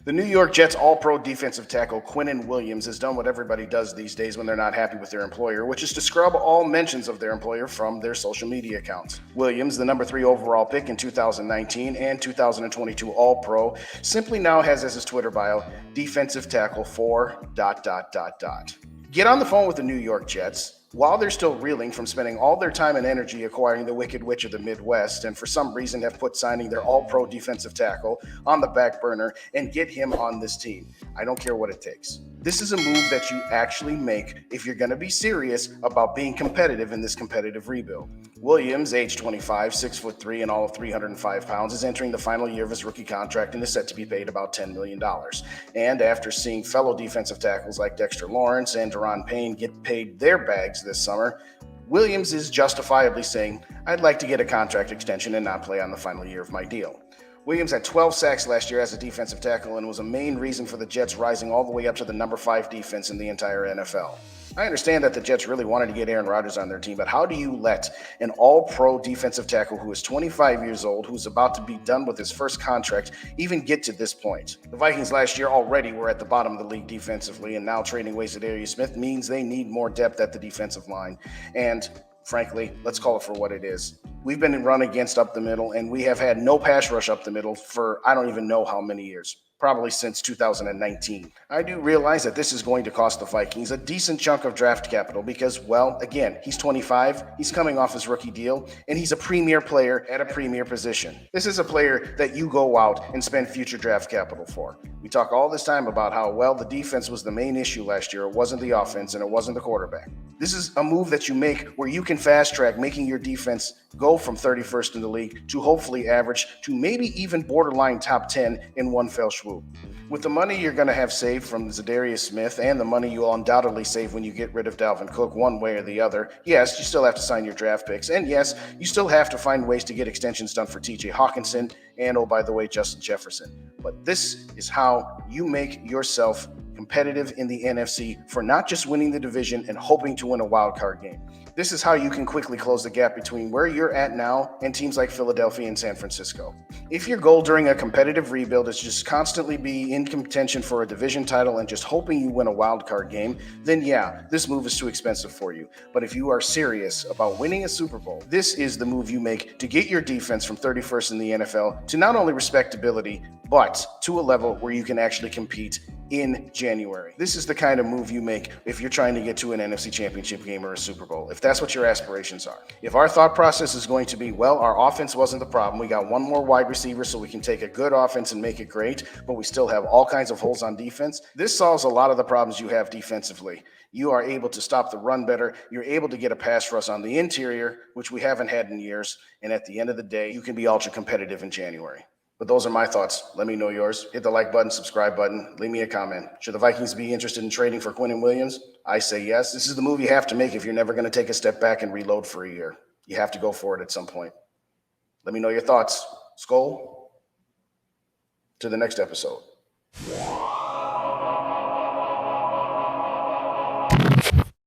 The New York Jets All-Pro defensive tackle Quinnen Williams has done what everybody does these days when they're not happy with their employer, which is to scrub all mentions of their employer from their social media accounts. Williams, the number 3 overall pick in 2019 and 2022 All-Pro, simply now has as his Twitter bio, defensive tackle for ... Get on the phone with the New York Jets. While they're still reeling from spending all their time and energy acquiring the Wicked Witch of the Midwest, and for some reason have put signing their all-pro defensive tackle on the back burner, and get him on this team. I don't care what it takes. This is a move that you actually make if you're going to be serious about being competitive in this competitive rebuild. Williams, age 25, 6'3", and all of 305 pounds, is entering the final year of his rookie contract and is set to be paid about $10 million. And after seeing fellow defensive tackles like Dexter Lawrence and Daron Payne get paid their bags this summer, Williams is justifiably saying, "I'd like to get a contract extension and not play on the final year of my deal." Williams had 12 sacks last year as a defensive tackle and was a main reason for the Jets rising all the way up to the number 5 defense in the entire NFL. I understand that the Jets really wanted to get Aaron Rodgers on their team, but how do you let an all-pro defensive tackle who is 25 years old, who's about to be done with his first contract, even get to this point? The Vikings last year already were at the bottom of the league defensively, and now trading away Za'Darius Smith means they need more depth at the defensive line. And frankly, let's call it for what it is. We've been run against up the middle, and we have had no pass rush up the middle for I don't even know how many years. Probably since 2019. I do realize that this is going to cost the Vikings a decent chunk of draft capital because, well, again, he's 25, he's coming off his rookie deal, and he's a premier player at a premier position. This is a player that you go out and spend future draft capital for. We talk all this time about how, well, the defense was the main issue last year. It wasn't the offense, and it wasn't the quarterback. This is a move that you make where you can fast track making your defense go from 31st in the league to hopefully average to maybe even borderline top 10 in one fell swoop. With the money you're going to have saved from Za'Darius Smith and the money you'll undoubtedly save when you get rid of Dalvin Cook one way or the other, yes, you still have to sign your draft picks, and yes, you still have to find ways to get extensions done for TJ Hawkinson and, oh, by the way, Justin Jefferson. But this is how you make yourself competitive in the NFC for not just winning the division and hoping to win a wild card game. This is how you can quickly close the gap between where you're at now and teams like Philadelphia and San Francisco. If your goal during a competitive rebuild is just constantly be in contention for a division title and just hoping you win a wild card game, then yeah, this move is too expensive for you. But if you are serious about winning a Super Bowl, this is the move you make to get your defense from 31st in the NFL to not only respectability, but to a level where you can actually compete in January. This is the kind of move you make if you're trying to get to an NFC Championship game or a Super Bowl, if that's what your aspirations are. If our thought process is going to be, well, our offense wasn't the problem, we got one more wide receiver so we can take a good offense and make it great, but we still have all kinds of holes on defense, this solves a lot of the problems you have defensively. You are able to stop the run better, you're able to get a pass rush on the interior, which we haven't had in years, and at the end of the day, you can be ultra competitive in January. But those are my thoughts. Let me know yours. Hit the like button, subscribe button, leave me a comment. Should the Vikings be interested in trading for Quinnen Williams? I say yes. This is the move you have to make if you're never going to take a step back and reload for a year. You have to go for it at some point. Let me know your thoughts. Skol. To the next episode.